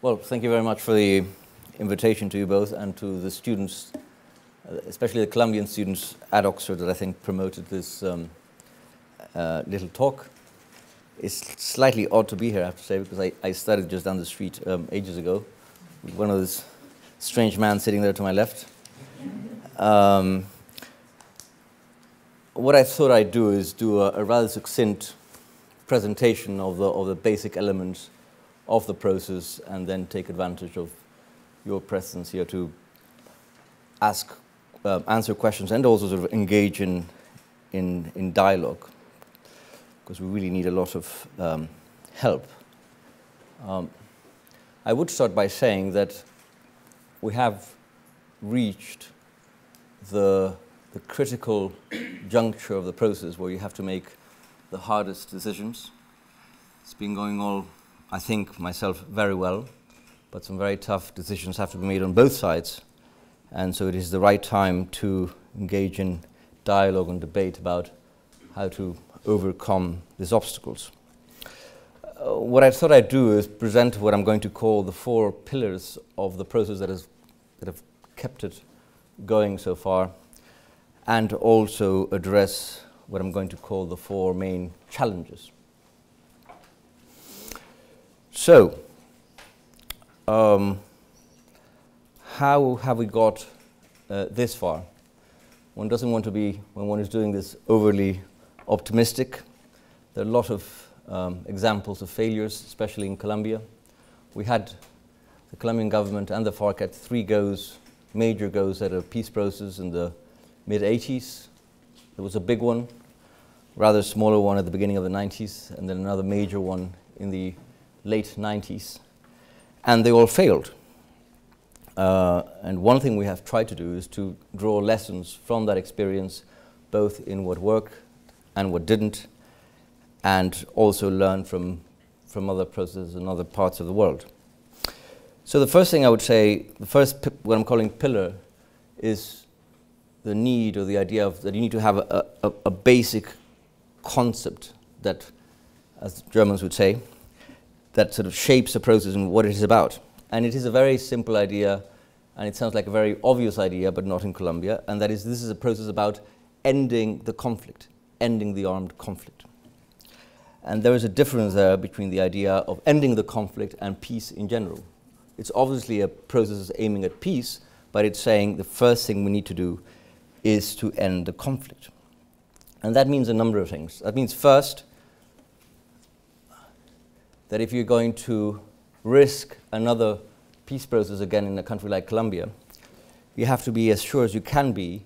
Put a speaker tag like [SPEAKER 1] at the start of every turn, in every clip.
[SPEAKER 1] Well, thank you very much for the invitation to you both and to the students, especially the Colombian students at Oxford that I think promoted this little talk. It's slightly odd to be here, I have to say, because I studied just down the street ages ago with one of those strange man sitting there to my left. What I thought I'd do is do a rather succinct presentation of the basic elements of the process, and then take advantage of your presence here to answer questions and also sort of engage in dialogue, because we really need a lot of help. I would start by saying that we have reached the critical juncture of the process where you have to make the hardest decisions. It's been going all, I think, myself, very well, but some very tough decisions have to be made on both sides, and so it is the right time to engage in dialogue and debate about how to overcome these obstacles. What I thought I'd do is present what I'm going to call the 4 pillars of the process that have kept it going so far, and also address what I'm going to call the 4 main challenges. So, how have we got this far? One doesn't want to be, when one is doing this, overly optimistic. There are a lot of examples of failures, especially in Colombia. We had the Colombian government and the FARC at 3 goes, major goes at a peace process in the mid-80s. There was a big one, rather smaller one at the beginning of the 90s, and then another major one in the late 90s, and they all failed. And one thing we have tried to do is to draw lessons from that experience, both in what worked and what didn't, and also learn from other processes in other parts of the world. So the first thing I would say, the first what I'm calling pillar, is the need or the idea of that you need to have a basic concept that, as the Germans would say, that sort of shapes the process and what it is about. And it is a very simple idea, and it sounds like a very obvious idea, but not in Colombia, and that is this is a process about ending the conflict, ending the armed conflict. And there is a difference there between the idea of ending the conflict and peace in general. It's obviously a process aiming at peace, but it's saying the first thing we need to do is to end the conflict. And that means a number of things. That means first, that if you're going to risk another peace process again in a country like Colombia, you have to be as sure as you can be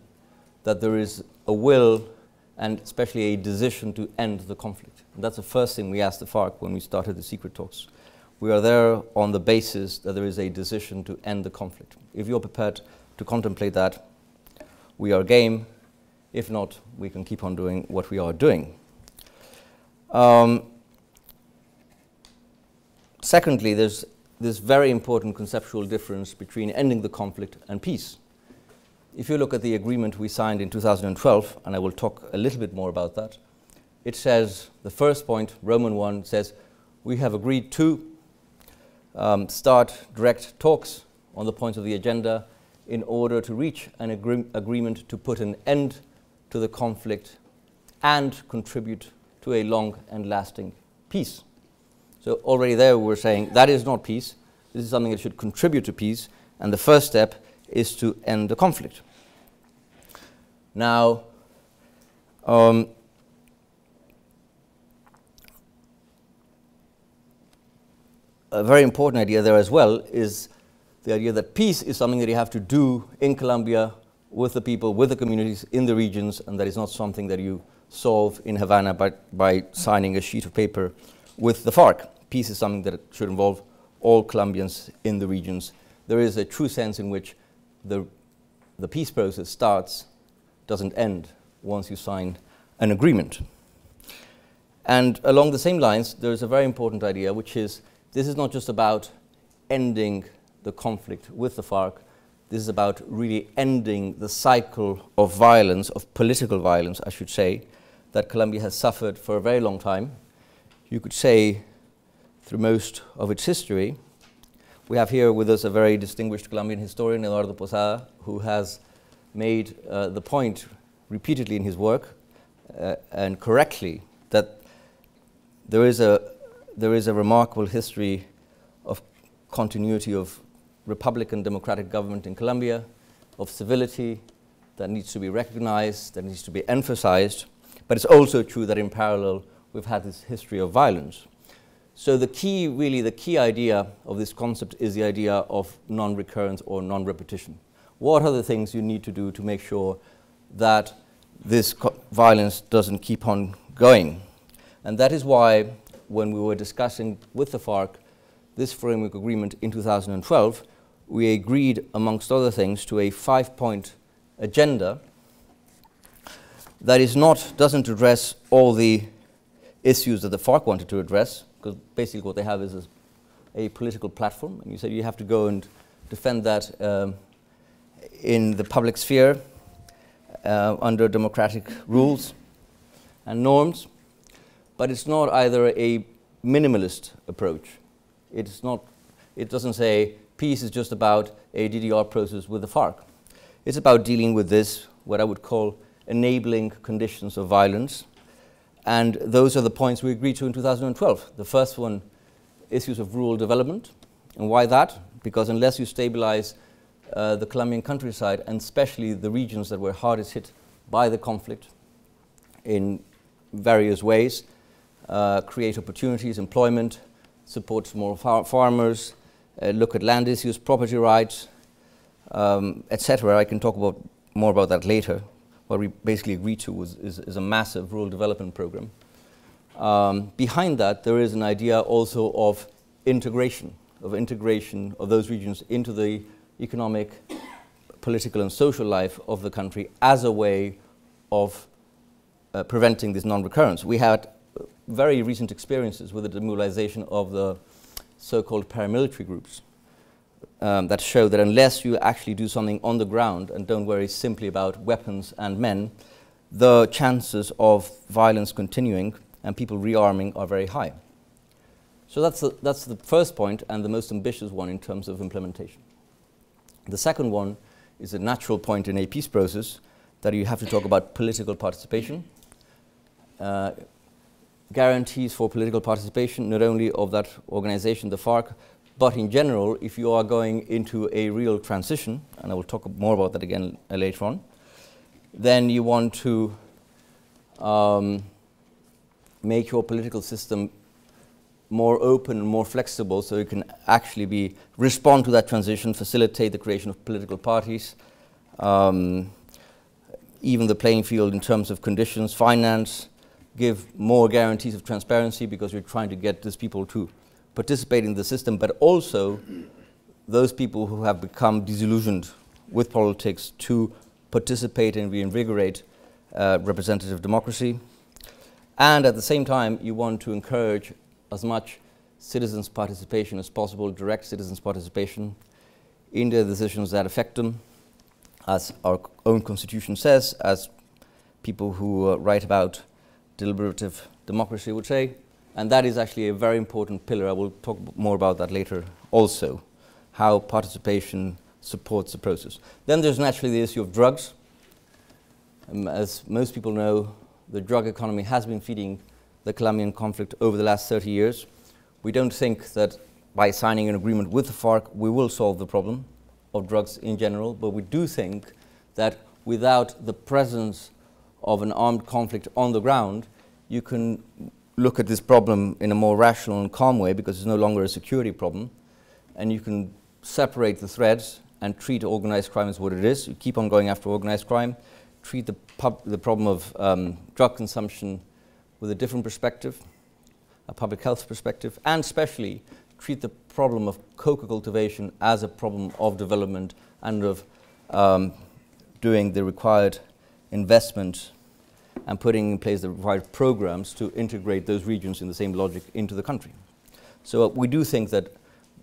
[SPEAKER 1] that there is a will and especially a decision to end the conflict. And that's the first thing we asked the FARC when we started the secret talks. We are there on the basis that there is a decision to end the conflict. If you're prepared to contemplate that, we are game. If not, we can keep on doing what we are doing. Secondly, there's this very important conceptual difference between ending the conflict and peace. If you look at the agreement we signed in 2012, and I will talk a little bit more about that, it says, the first point, Roman 1, says, we have agreed to start direct talks on the points of the agenda in order to reach an agreement to put an end to the conflict and contribute to a long and lasting peace. So already there we're saying that is not peace. This is something that should contribute to peace, and the first step is to end the conflict. Now, a very important idea there as well is the idea that peace is something that you have to do in Colombia with the people, with the communities in the regions, and that is not something that you solve in Havana by signing a sheet of paper with the FARC. Peace is something that should involve all Colombians in the regions. There is a true sense in which the peace process starts, doesn't end, once you sign an agreement. And along the same lines, there is a very important idea, which is this is not just about ending the conflict with the FARC. This is about really ending the cycle of violence, of political violence, I should say, that Colombia has suffered for a very long time. You could say through most of its history, We have here with us a very distinguished Colombian historian, Eduardo Posada, who has made the point repeatedly in his work, and correctly, that there is a remarkable history of continuity of Republican democratic government in Colombia, of civility that needs to be recognized, that needs to be emphasized, but it's also true that in parallel we've had this history of violence. So the key idea of this concept is the idea of non-recurrence or non-repetition. What are the things you need to do to make sure that this violence doesn't keep on going? And that is why, when we were discussing with the FARC this framework agreement in 2012, we agreed, amongst other things, to a 5-point agenda that doesn't address all the issues that the FARC wanted to address, because basically what they have is a political platform, and you said you have to go and defend that in the public sphere under democratic rules and norms. But it's not either a minimalist approach. It doesn't say peace is just about a DDR process with the FARC. It's about dealing with this, what I would call enabling conditions of violence. And those are the points we agreed to in 2012. The first one, issues of rural development. And why that? Because unless you stabilize the Colombian countryside, and especially the regions that were hardest hit by the conflict in various ways, create opportunities, employment, support more farmers, look at land issues, property rights, etc. I can talk more about that later. What we basically agreed to is a massive rural development program. Behind that, there is an idea also of integration of those regions into the economic, political and social life of the country as a way of preventing this non-recurrence. We had very recent experiences with the demobilization of the so-called paramilitary groups that show that unless you actually do something on the ground and don't worry simply about weapons and men, the chances of violence continuing and people rearming are very high. So that's the first point and the most ambitious one in terms of implementation. The second one is a natural point in a peace process, that you have to talk about political participation. Guarantees for political participation, not only of that organization, the FARC, but in general, if you are going into a real transition, and I will talk more about that again later on, then you want to make your political system more open and more flexible, so you can actually respond to that transition, facilitate the creation of political parties, even the playing field in terms of conditions, finance, give more guarantees of transparency, because you're trying to get these people to participate in the system, but also those people who have become disillusioned with politics to participate and reinvigorate representative democracy. And at the same time, you want to encourage as much citizens' participation as possible, direct citizens' participation in the decisions that affect them, as our own constitution says, as people who write about deliberative democracy would say. And that is actually a very important pillar. I will talk more about that later also, how participation supports the process. Then there's naturally the issue of drugs. As most people know, the drug economy has been feeding the Colombian conflict over the last 30 years. We don't think that by signing an agreement with the FARC we will solve the problem of drugs in general, but we do think that without the presence of an armed conflict on the ground, you can look at this problem in a more rational and calm way, because it's no longer a security problem, and you can separate the threads and treat organized crime as what it is. You keep on going after organized crime, treat the problem of drug consumption with a different perspective, a public health perspective, and especially treat the problem of coca cultivation as a problem of development and of doing the required investment and putting in place the required programs to integrate those regions in the same logic into the country. So we do think that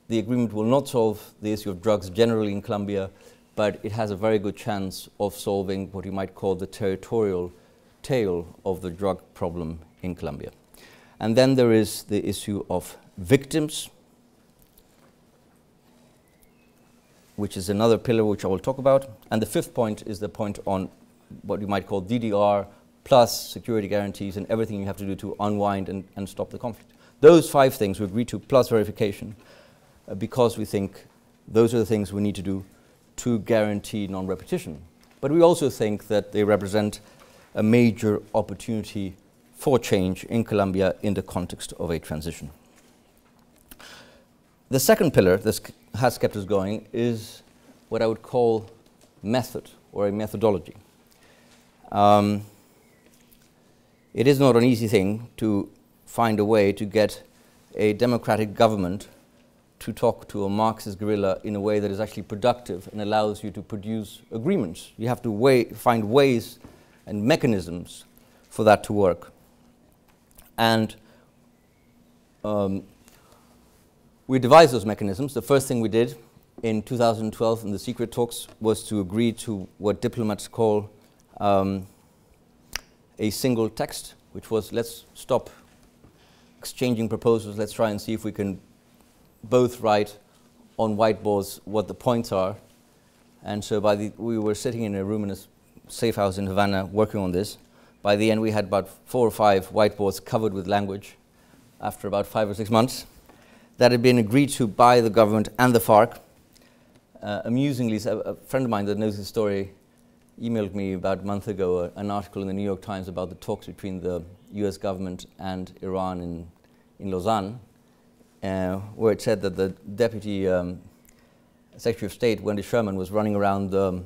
[SPEAKER 1] the agreement will not solve the issue of drugs generally in Colombia, but it has a very good chance of solving what you might call the territorial tail of the drug problem in Colombia. And then there is the issue of victims. which is another pillar which I will talk about. And the fifth point is the point on what you might call DDR plus security guarantees and everything you have to do to unwind and stop the conflict. Those 5 things we agreed to, plus verification, because we think those are the things we need to do to guarantee non-repetition. But we also think that they represent a major opportunity for change in Colombia in the context of a transition. The second pillar that has kept us going is what I would call method, or a methodology. It is not an easy thing to find a way to get a democratic government to talk to a Marxist guerrilla in a way that is actually productive and allows you to produce agreements. You have to find ways and mechanisms for that to work. And we devised those mechanisms. The first thing we did in 2012 in the secret talks was to agree to what diplomats call a single text, which was, let's stop exchanging proposals, let's try and see if we can both write on whiteboards what the points are. And so we were sitting in a room in a safe house in Havana working on this. By the end we had about 4 or 5 whiteboards covered with language after about 5 or 6 months that had been agreed to by the government and the FARC. Amusingly, a friend of mine that knows the story emailed me about a month ago an article in the New York Times about the talks between the US government and Iran in Lausanne, where it said that the Deputy Secretary of State, Wendy Sherman, was running around the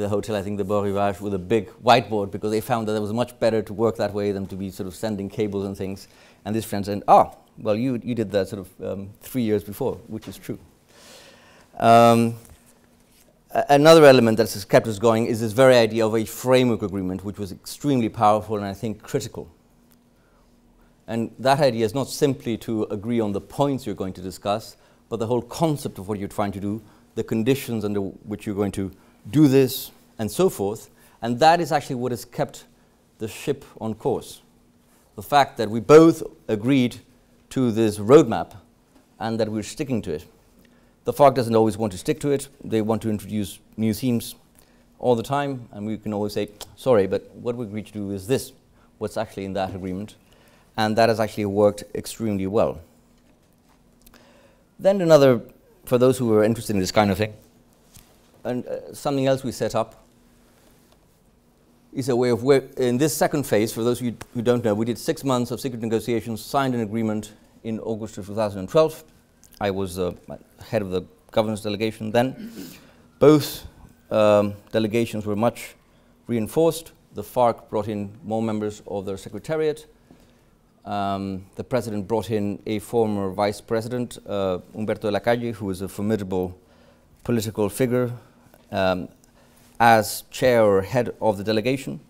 [SPEAKER 1] hotel, I think the Beau Rivage, with a big whiteboard because they found that it was much better to work that way than to be sort of sending cables and things. And this friend said, well, you did that sort of 3 years before, which is true. Another element that has kept us going is this very idea of a framework agreement, which was extremely powerful and I think critical. And that idea is not simply to agree on the points you're going to discuss, but the whole concept of what you're trying to do, the conditions under which you're going to do this, and so forth. And that is actually what has kept the ship on course. The fact that we both agreed to this roadmap and that we're sticking to it. The FARC doesn't always want to stick to it. They want to introduce new themes all the time, and we can always say, sorry, but what we agreed to do is this, what's actually in that agreement. And that has actually worked extremely well. Then another, for those who are interested in this kind of thing, and something else we set up is a way of work. In this second phase, for those of you who don't know, we did 6 months of secret negotiations, signed an agreement in August of 2012. I was head of the governance delegation then. Both delegations were much reinforced. The FARC brought in more members of their secretariat. The president brought in a former vice president, Humberto de la Calle, who was a formidable political figure, as chair or head of the delegation.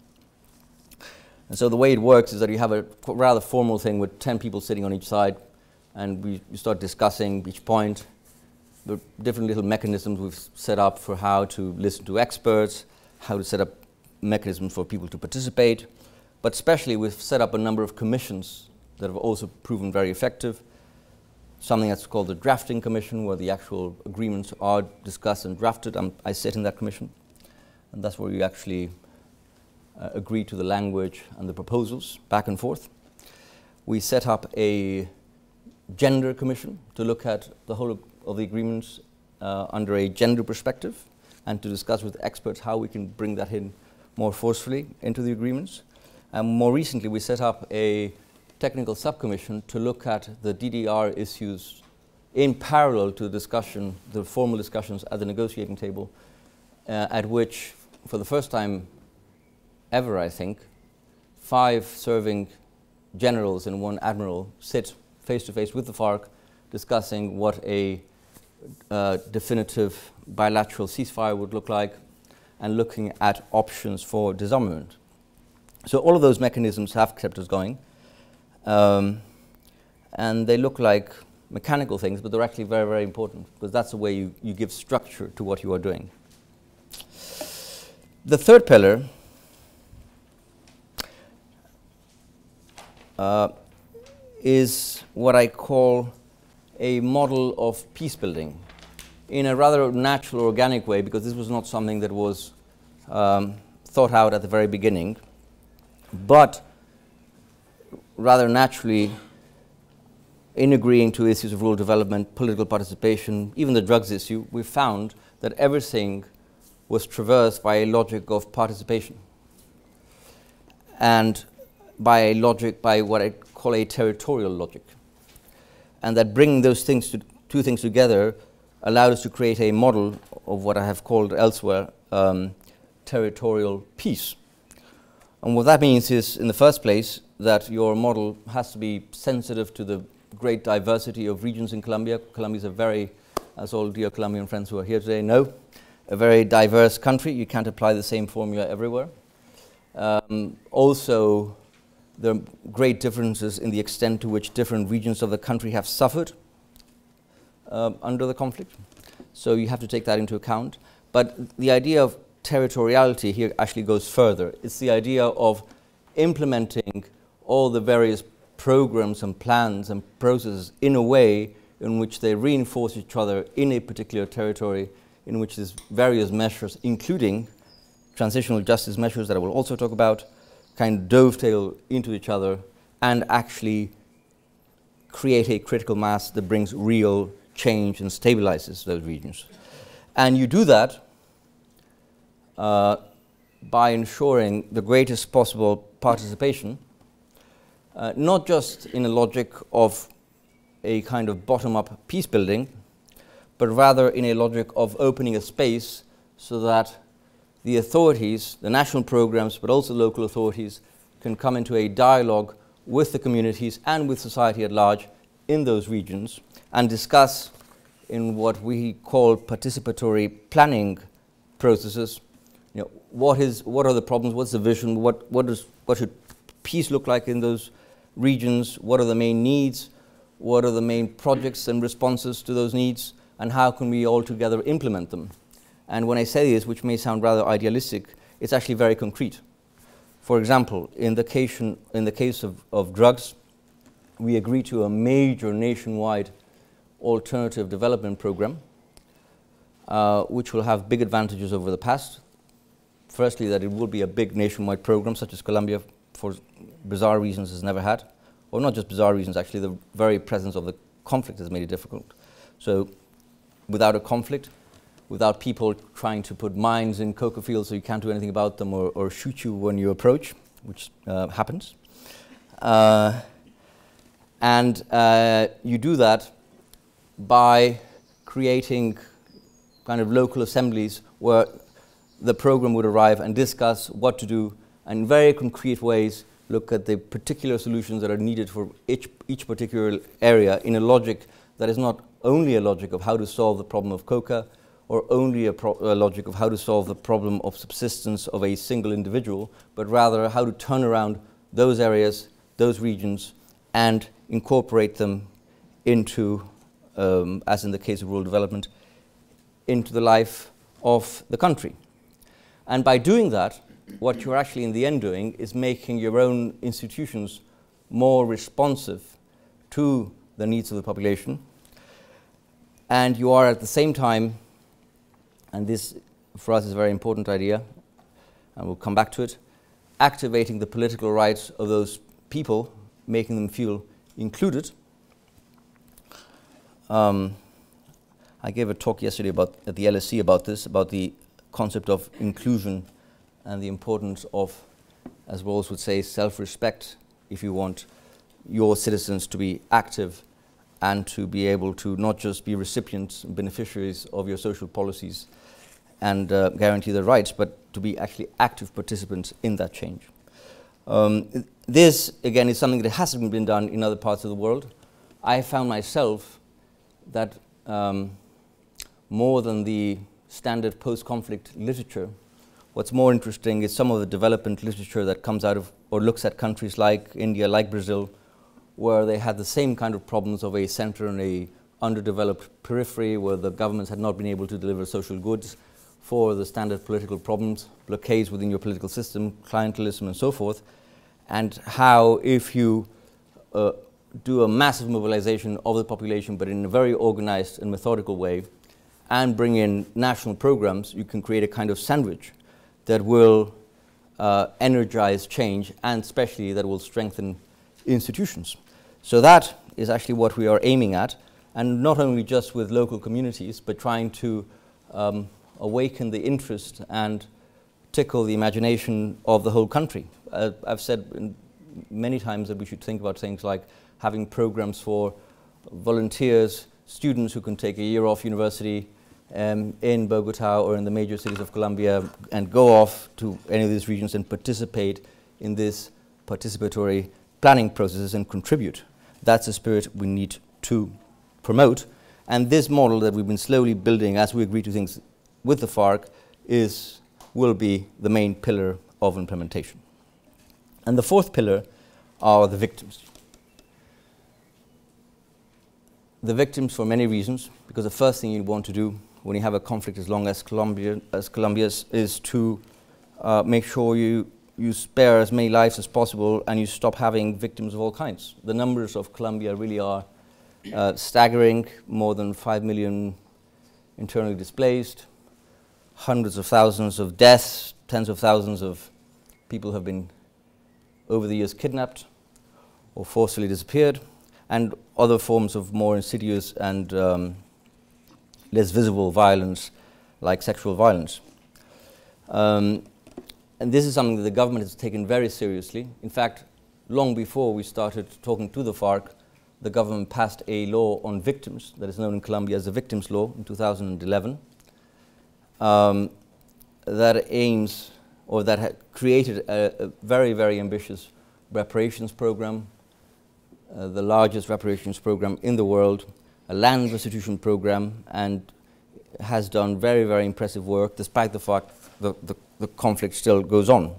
[SPEAKER 1] And so the way it works is that you have a rather formal thing with 10 people sitting on each side, and we start discussing each point, the different little mechanisms we've set up for how to listen to experts, how to set up mechanisms for people to participate. But especially we've set up a number of commissions that have also proven very effective. Something that's called the drafting commission, where the actual agreements are discussed and drafted. I sit in that commission. And that's where you actually agree to the language and the proposals back and forth. We set up a gender commission to look at the whole of the agreements under a gender perspective and to discuss with experts how we can bring that in more forcefully into the agreements. And more recently, we set up a technical subcommission to look at the DDR issues in parallel to the formal discussions at the negotiating table, at which, for the first time ever, I think, 5 serving generals and 1 admiral sit face-to-face with the FARC, discussing what a definitive bilateral ceasefire would look like, and looking at options for disarmament. So all of those mechanisms have kept us going, and they look like mechanical things, but they're actually very, very important, because that's the way you give structure to what you are doing. The third pillar is what I call a model of peace building. in a rather natural, organic way, because this was not something that was thought out at the very beginning, but rather naturally, in agreeing to issues of rural development, political participation, even the drugs issue, we found that everything was traversed by a logic of participation, and by a logic, by what I call a territorial logic. And that bringing those things two things together allowed us to create a model of what I have called elsewhere territorial peace. And what that means is, in the first place, that your model has to be sensitive to the great diversity of regions in Colombia. Colombia is a very, as all dear Colombian friends who are here today know, a very diverse country. You can't apply the same formula everywhere. Also, there are great differences in the extent to which different regions of the country have suffered under the conflict. So you have to take that into account. But the idea of territoriality here actually goes further. It's the idea of implementing all the various programs and plans and processes in a way in which they reinforce each other in a particular territory, in which there's various measures, including transitional justice measures that I will also talk about, kind of dovetail into each other and actually create a critical mass that brings real change and stabilizes those regions. And you do that by ensuring the greatest possible participation, not just in a logic of a kind of bottom-up peace building, but rather in a logic of opening a space so that the authorities, the national programs, but also local authorities, can come into a dialogue with the communities and with society at large in those regions and discuss in what we call participatory planning processes, you know, what are the problems, what's the vision, what should peace look like in those regions, what are the main needs, what are the main projects and responses to those needs, and how can we all together implement them. And when I say this, which may sound rather idealistic, it's actually very concrete. For example, in the case of drugs, we agreed to a major nationwide alternative development program, which will have big advantages over the past. Firstly, that it will be a big nationwide program, such as Colombia, for bizarre reasons, has never had. Or not just bizarre reasons, actually, the very presence of the conflict has made it difficult. So, without a conflict, without people trying to put mines in cocoa fields so you can't do anything about them or shoot you when you approach, which happens. You do that by creating kind of local assemblies where the program would arrive and discuss what to do, and in very concrete ways look at the particular solutions that are needed for each particular area in a logic that is not only a logic of how to solve the problem of coca, or only a logic of how to solve the problem of subsistence of a single individual, but rather how to turn around those areas, those regions, and incorporate them into, as in the case of rural development, into the life of the country. And by doing that, what you're actually in the end doing is making your own institutions more responsive to the needs of the population. And you are at the same time, and this for us is a very important idea, and we'll come back to it, activating the political rights of those people, making them feel included. I gave a talk yesterday at the LSE about this, about the concept of inclusion and the importance of, as Rawls would say, self-respect, if you want your citizens to be active and to be able to not just be recipients and beneficiaries of your social policies and guarantee their rights, but to be actually active participants in that change. This, again, is something that hasn't been done in other parts of the world. I found myself that more than the standard post-conflict literature, what's more interesting is some of the development literature that comes out of or looks at countries like India, like Brazil, where they had the same kind of problems of a center and a underdeveloped periphery, where the governments had not been able to deliver social goods for the standard political problems, blockades within your political system, clientelism and so forth, and how if you do a massive mobilization of the population, but in a very organized and methodical way, and bring in national programs, you can create a kind of sandwich that will energize change, and especially that will strengthen institutions. So that is actually what we are aiming at, and not only just with local communities, but trying to awaken the interest and tickle the imagination of the whole country. I've said many times that we should think about things like having programs for volunteers, students who can take a year off university in Bogota or in the major cities of Colombia and go off to any of these regions and participate in this participatory planning processes and contribute. That's the spirit we need to promote. And this model that we've been slowly building as we agree to things with the FARC will be the main pillar of implementation. And the fourth pillar are the victims. The victims for many reasons, because the first thing you want to do when you have a conflict as long as Colombia's is to make sure you spare as many lives as possible and you stop having victims of all kinds. The numbers of Colombia really are staggering. More than 5 million internally displaced, hundreds of thousands of deaths, tens of thousands of people have been over the years kidnapped or forcibly disappeared, and other forms of more insidious and less visible violence, like sexual violence. And this is something that the government has taken very seriously. In fact, long before we started talking to the FARC, the government passed a law on victims that is known in Colombia as the Victims Law in 2011. That aims, or that had created a very, very ambitious reparations program, the largest reparations program in the world, a land restitution program, and has done very, very impressive work despite the fact the conflict still goes on.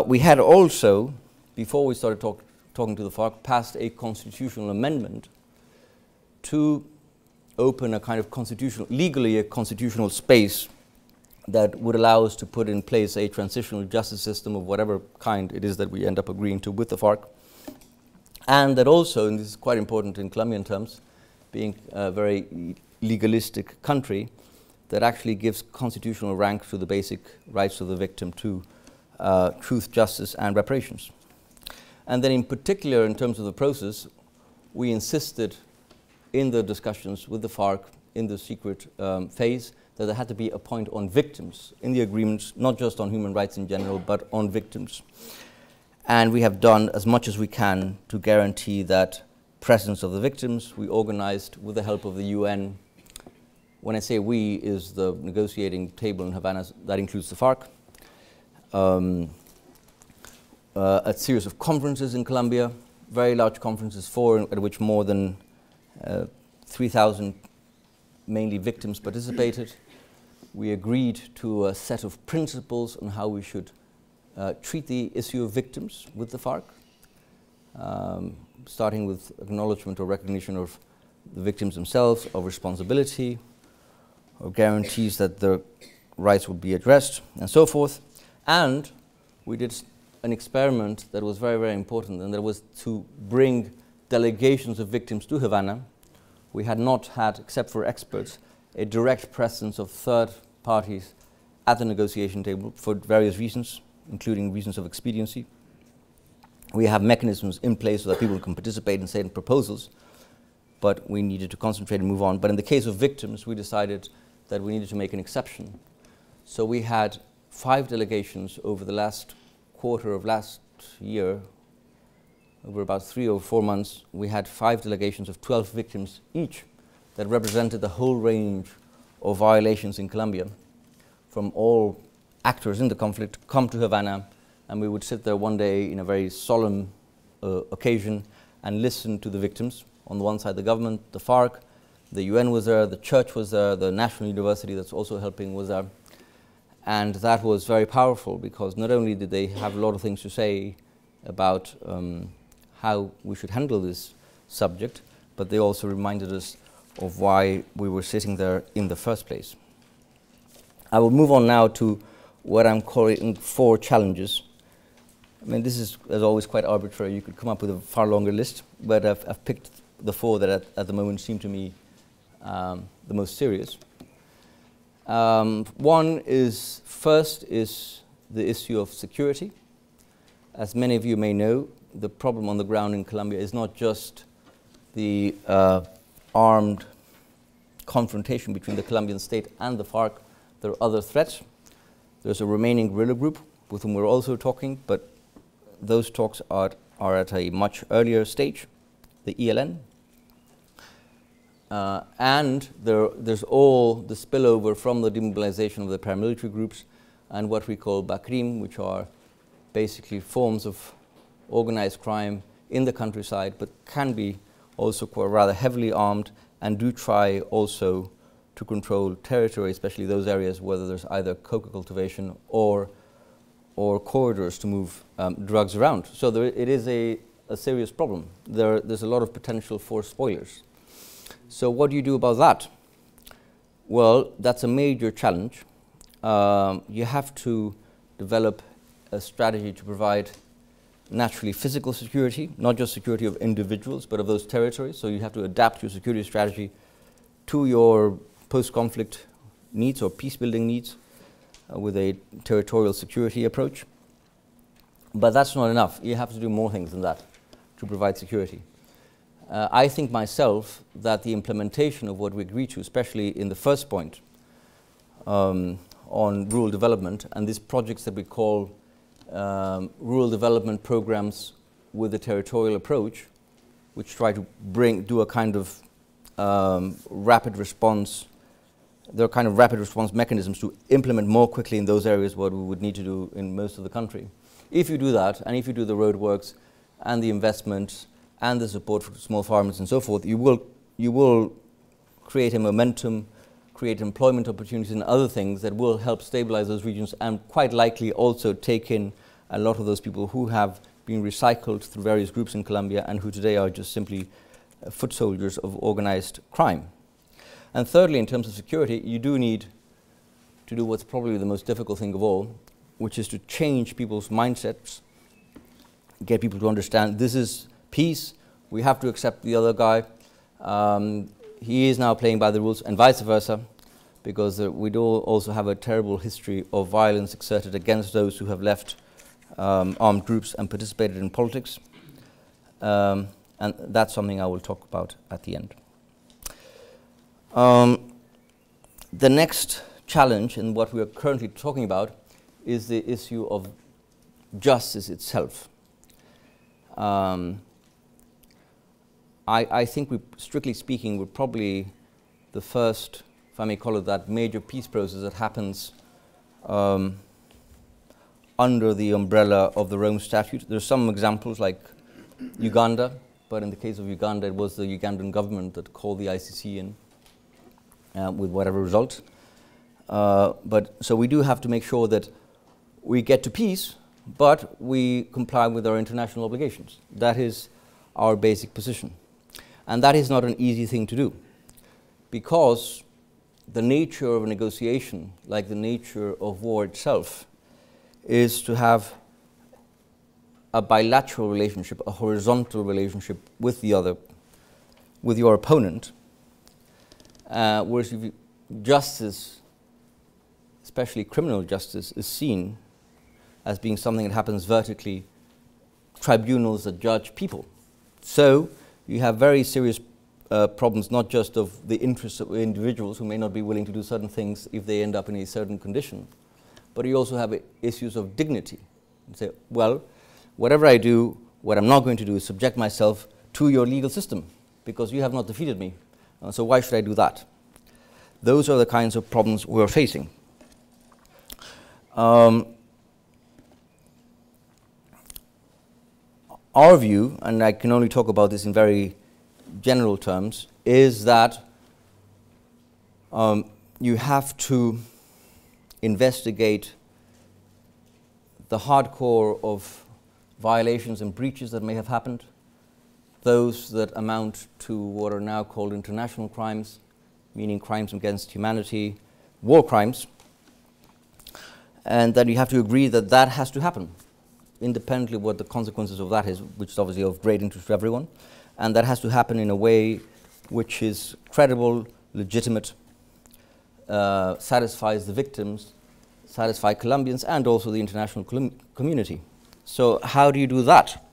[SPEAKER 1] We had also, before we started talking to the FARC, passed a constitutional amendment to open a kind of legally a constitutional space that would allow us to put in place a transitional justice system of whatever kind it is that we end up agreeing to with the FARC. And that also, and this is quite important in Colombian terms, being a very legalistic country, that actually gives constitutional rank to the basic rights of the victim to truth, justice, and reparations. And then in particular, in terms of the process, we insisted in the discussions with the FARC in the secret phase that there had to be a point on victims in the agreements, not just on human rights in general, but on victims. And we have done as much as we can to guarantee that presence of the victims. We organized, with the help of the UN, when I say we, is the negotiating table in Havana, that includes the FARC, a series of conferences in Colombia, very large conferences, at which more than 3,000 mainly victims participated. We agreed to a set of principles on how we should treat the issue of victims with the FARC, starting with acknowledgement or recognition of the victims themselves, of responsibility, or guarantees that their rights would be addressed, and so forth. And we did an experiment that was very, very important, and that was to bring delegations of victims to Havana. We had not had, except for experts, a direct presence of third parties at the negotiation table for various reasons, including reasons of expediency. We have mechanisms in place so that people can participate in certain proposals, but we needed to concentrate and move on. But in the case of victims, we decided that we needed to make an exception. So we had 5 delegations over the last quarter of last year. Over about 3 or 4 months, we had 5 delegations of 12 victims each that represented the whole range of violations in Colombia from all actors in the conflict come to Havana, and we would sit there one day in a very solemn occasion and listen to the victims. On the one side, the government, the FARC, the UN was there, the church was there, the national university that's also helping was there. And that was very powerful, because not only did they have a lot of things to say about how we should handle this subject, but they also reminded us of why we were sitting there in the first place. I will move on now to what I'm calling 4 challenges. I mean, this is, as always, quite arbitrary. You could come up with a far longer list, but I've picked the 4 that at the moment seem to me the most serious. First is the issue of security. As many of you may know, the problem on the ground in Colombia is not just the armed confrontation between the Colombian state and the FARC. There are other threats. There's a remaining guerrilla group with whom we're also talking, but those talks are at a much earlier stage, the ELN. And there's all the spillover from the demobilization of the paramilitary groups and what we call BACRIM, which are basically forms of organized crime in the countryside, but can be also quite rather heavily armed and do try also to control territory, especially those areas where there's either coca cultivation or corridors to move drugs around. So it is a serious problem. There's a lot of potential for spoilers. So what do you do about that? Well, that's a major challenge. You have to develop a strategy to provide naturally physical security, not just security of individuals, but of those territories. So you have to adapt your security strategy to your post-conflict needs or peace-building needs with a territorial security approach. But that's not enough. You have to do more things than that to provide security. I think myself that the implementation of what we agreed to, especially in the first point on rural development and these projects that we call rural development programs with a territorial approach, which try to do a kind of rapid response. There are kind of rapid response mechanisms to implement more quickly in those areas what we would need to do in most of the country. If you do that, and if you do the roadworks and the investment and the support for small farmers and so forth, you will create a momentum, create employment opportunities and other things that will help stabilize those regions and quite likely also take in a lot of those people who have been recycled through various groups in Colombia and who today are just simply foot soldiers of organized crime. And thirdly, in terms of security, you do need to do what's probably the most difficult thing of all, which is to change people's mindsets, get people to understand this is peace, we have to accept the other guy, he is now playing by the rules, and vice versa, because we do also have a terrible history of violence exerted against those who have left armed groups and participated in politics. And that's something I will talk about at the end. The next challenge, and what we are currently talking about, is the issue of justice itself. I think strictly speaking, we're probably the first, if I may call it that, major peace process that happens under the umbrella of the Rome Statute. There's some examples like Uganda, but in the case of Uganda, it was the Ugandan government that called the ICC in with whatever result. So we do have to make sure that we get to peace, but we comply with our international obligations. That is our basic position. And that is not an easy thing to do, because the nature of a negotiation, like the nature of war itself, is to have a bilateral relationship, a horizontal relationship with the other, with your opponent, whereas if justice, especially criminal justice, is seen as being something that happens vertically, tribunals that judge people. So you have very serious problems, not just of the interests of individuals who may not be willing to do certain things if they end up in a certain condition, but you also have issues of dignity. You say, well, whatever I do, what I'm not going to do is subject myself to your legal system, because you have not defeated me, so why should I do that? Those are the kinds of problems we're facing. Our view, and I can only talk about this in very general terms, is that you have to investigate the hardcore of violations and breaches that may have happened, those that amount to what are now called international crimes, meaning crimes against humanity, war crimes, and that you have to agree that that has to happen, independently of what the consequences of that is, which is obviously of great interest to everyone, and that has to happen in a way which is credible, legitimate, satisfies the victims, satisfy Colombians and also the international community. So how do you do that?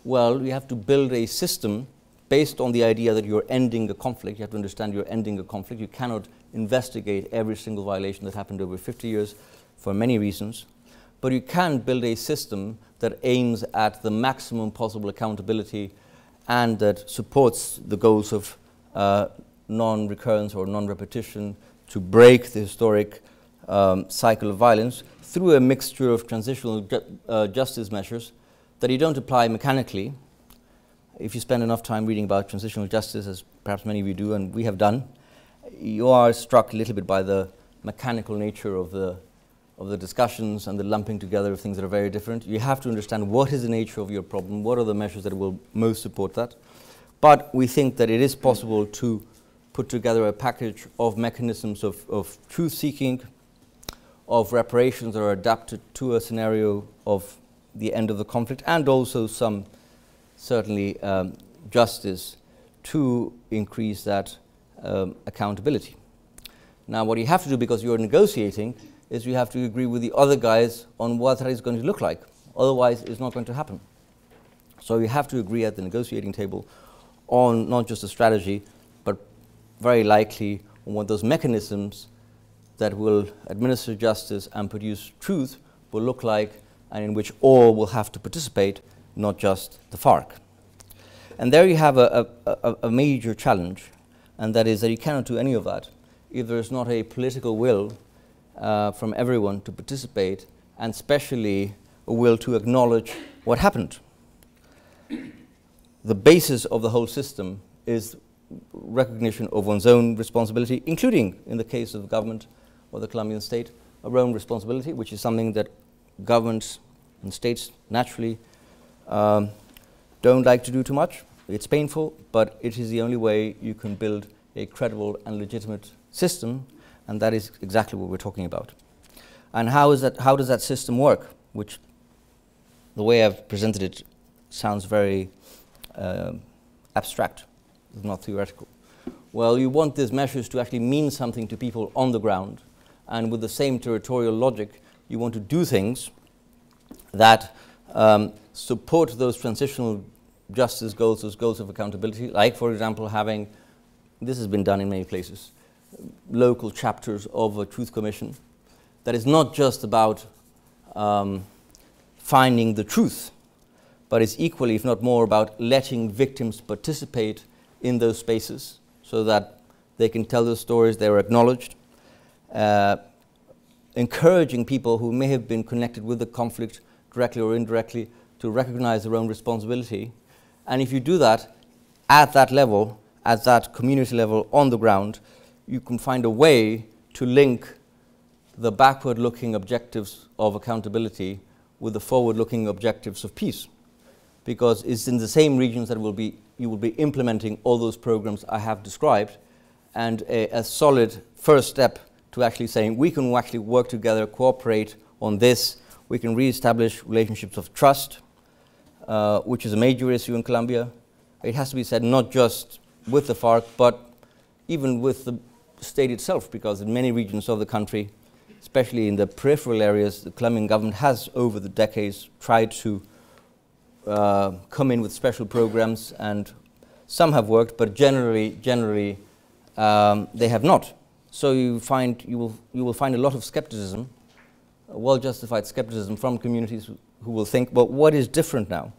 [SPEAKER 1] Well, you have to build a system based on the idea that you're ending a conflict. You have to understand you're ending a conflict. You cannot investigate every single violation that happened over 50 years for many reasons. But you can build a system that aims at the maximum possible accountability and that supports the goals of non-recurrence or non-repetition, to break the historic cycle of violence through a mixture of transitional justice measures that you don't apply mechanically. If you spend enough time reading about transitional justice, as perhaps many of you do, and we have done, you are struck a little bit by the mechanical nature of the discussions and the lumping together of things that are very different. You have to understand what is the nature of your problem, what are the measures that will most support that. But we think that it is possible to put together a package of mechanisms of truth-seeking, of reparations that are adapted to a scenario of the end of the conflict, and also some, certainly, justice to increase that accountability. Now, what you have to do, because you're negotiating, is you have to agree with the other guys on what that is going to look like. Otherwise, it's not going to happen. So you have to agree at the negotiating table on not just a strategy, but very likely on what those mechanisms that will administer justice and produce truth will look like, and in which all will have to participate, not just the FARC. And there you have a major challenge, and that is that you cannot do any of that if there is not a political will from everyone to participate, and especially a will to acknowledge what happened. The basis of the whole system is recognition of one's own responsibility, including, in the case of the government or the Colombian state, our own responsibility, which is something that governments and states naturally don't like to do too much. It's painful, but it is the only way you can build a credible and legitimate system, and that is exactly what we're talking about. And how does that system work? Which, the way I've presented it, sounds very abstract, not theoretical. Well, you want these measures to actually mean something to people on the ground, and with the same territorial logic, you want to do things that support those transitional justice goals, those goals of accountability, like, for example, having, this has been done in many places, local chapters of a truth commission that is not just about finding the truth, but it's equally, if not more, about letting victims participate in those spaces so that they can tell their stories, they're acknowledged, encouraging people who may have been connected with the conflict directly or indirectly to recognize their own responsibility. And if you do that at that level, at that community level on the ground, you can find a way to link the backward-looking objectives of accountability with the forward-looking objectives of peace. Because it's in the same regions that you will be implementing all those programs I have described, and a solid first step to actually saying we can actually work together, cooperate on this. We can re-establish relationships of trust, which is a major issue in Colombia. It has to be said not just with the FARC, but even with the state itself, because in many regions of the country, especially in the peripheral areas, the Colombian government has over the decades tried to come in with special programs, and some have worked, but generally they have not. So you will find a lot of skepticism, well-justified skepticism from communities who will think, well, what is different now?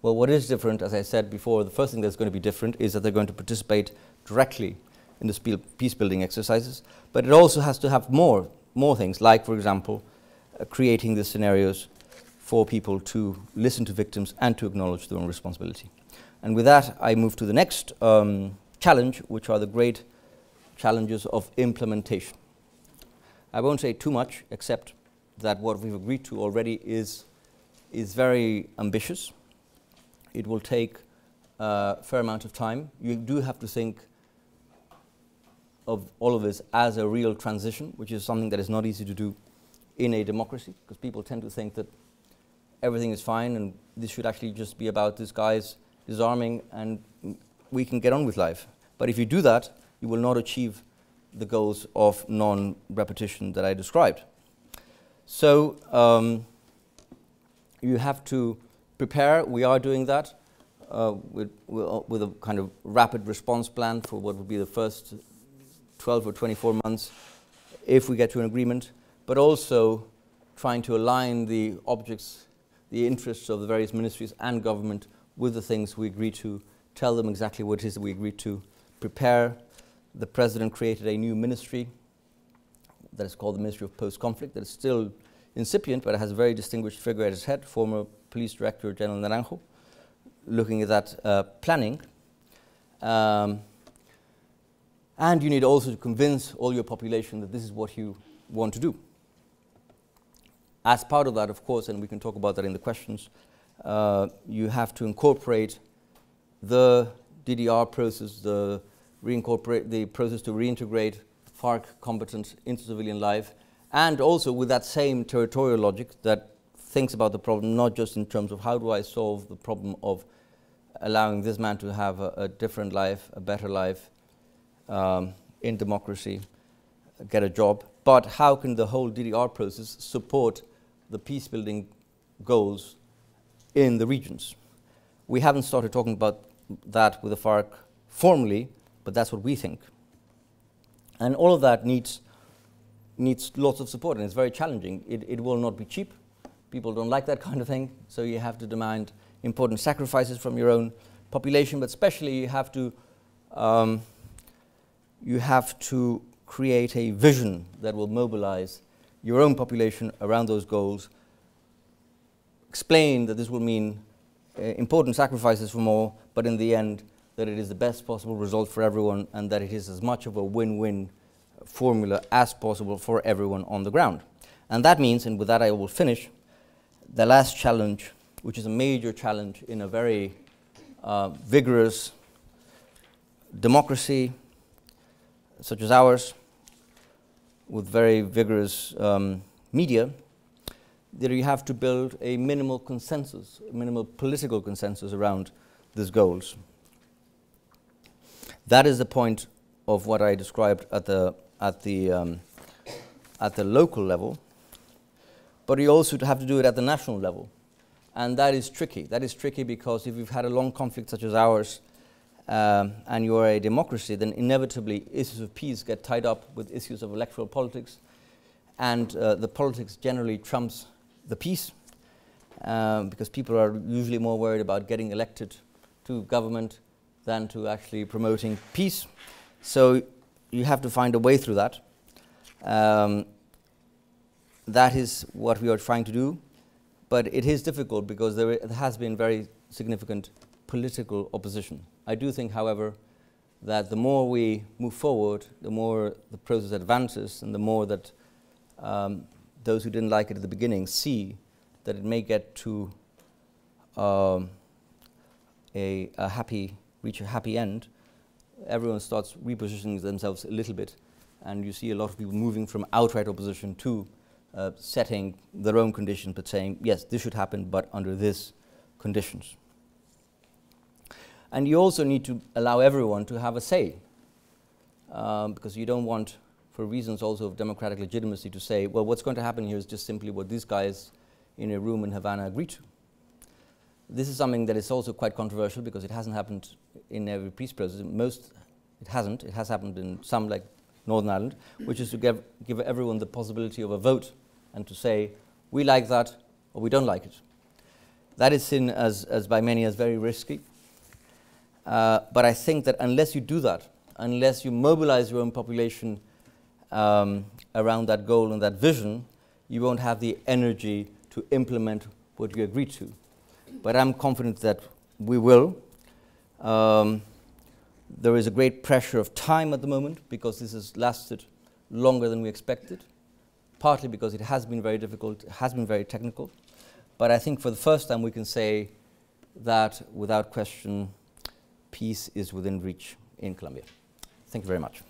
[SPEAKER 1] Well, what is different, as I said before, the first thing that's going to be different is that they're going to participate directly in the peace-building exercises, but it also has to have more things, like, for example, creating the scenarios for people to listen to victims and to acknowledge their own responsibility. And with that, I move to the next challenge, which are the great challenges of implementation. I won't say too much, except that what we've agreed to already is very ambitious. It will take a fair amount of time. You do have to think of all of this as a real transition, which is something that is not easy to do in a democracy, because people tend to think that everything is fine and this should actually just be about this guy's disarming and we can get on with life. But if you do that, you will not achieve the goals of non-repetition that I described. So you have to prepare. We are doing that with a kind of rapid response plan for what would be the first 12 or 24 months if we get to an agreement, but also trying to align the objects, the interests of the various ministries and government with the things we agreed to, tell them exactly what it is that we agreed to, prepare. The President created a new ministry that is called the Ministry of Post-Conflict, that is still incipient, but it has a very distinguished figure at its head, former Police Director General Naranjo, looking at that planning. And you need also to convince all your population that this is what you want to do. As part of that, of course, and we can talk about that in the questions, you have to incorporate the DDR process, the process to reintegrate FARC combatants into civilian life, and also with that same territorial logic that thinks about the problem not just in terms of how do I solve the problem of allowing this man to have a different life, a better life, in democracy, get a job, but how can the whole DDR process support the peace-building goals in the regions. We haven't started talking about that with the FARC formally, but that's what we think. And all of that needs lots of support, and it's very challenging. It will not be cheap. People don't like that kind of thing, so you have to demand important sacrifices from your own population, but especially you have to create a vision that will mobilize your own population around those goals, explain that this will mean important sacrifices from all, but in the end, that it is the best possible result for everyone and that it is as much of a win-win formula as possible for everyone on the ground. And that means, and with that I will finish, the last challenge, which is a major challenge in a very vigorous democracy such as ours, with very vigorous media, that you have to build a minimal consensus, a minimal political consensus around these goals. That is the point of what I described at the local level, but you also have to do it at the national level, and that is tricky. That is tricky because if you've had a long conflict such as ours, and you are a democracy, then inevitably issues of peace get tied up with issues of electoral politics, and the politics generally trumps the peace, because people are usually more worried about getting elected to government than to actually promoting peace. So you have to find a way through that. That is what we are trying to do, but it is difficult because there has been very significant political opposition. I do think, however, that the more we move forward, the more the process advances, and the more that those who didn't like it at the beginning see that it may get to reach a happy end, everyone starts repositioning themselves a little bit, and you see a lot of people moving from outright opposition to setting their own conditions, but saying, yes, this should happen, but under these conditions. And you also need to allow everyone to have a say, because you don't want, for reasons also of democratic legitimacy, to say, well, what's going to happen here is just simply what these guys in a room in Havana agreed to. This is something that is also quite controversial because it hasn't happened in every peace process. It hasn't. It has happened in some, like Northern Ireland, which is to give everyone the possibility of a vote and to say, we like that or we don't like it. That is seen as by many as very risky. But I think that unless you do that, unless you mobilize your own population around that goal and that vision, you won't have the energy to implement what you agreed to. But I'm confident that we will. There is a great pressure of time at the moment because this has lasted longer than we expected, partly because it has been very difficult, it has been very technical. But I think for the first time we can say that without question, peace is within reach in Colombia. Thank you very much.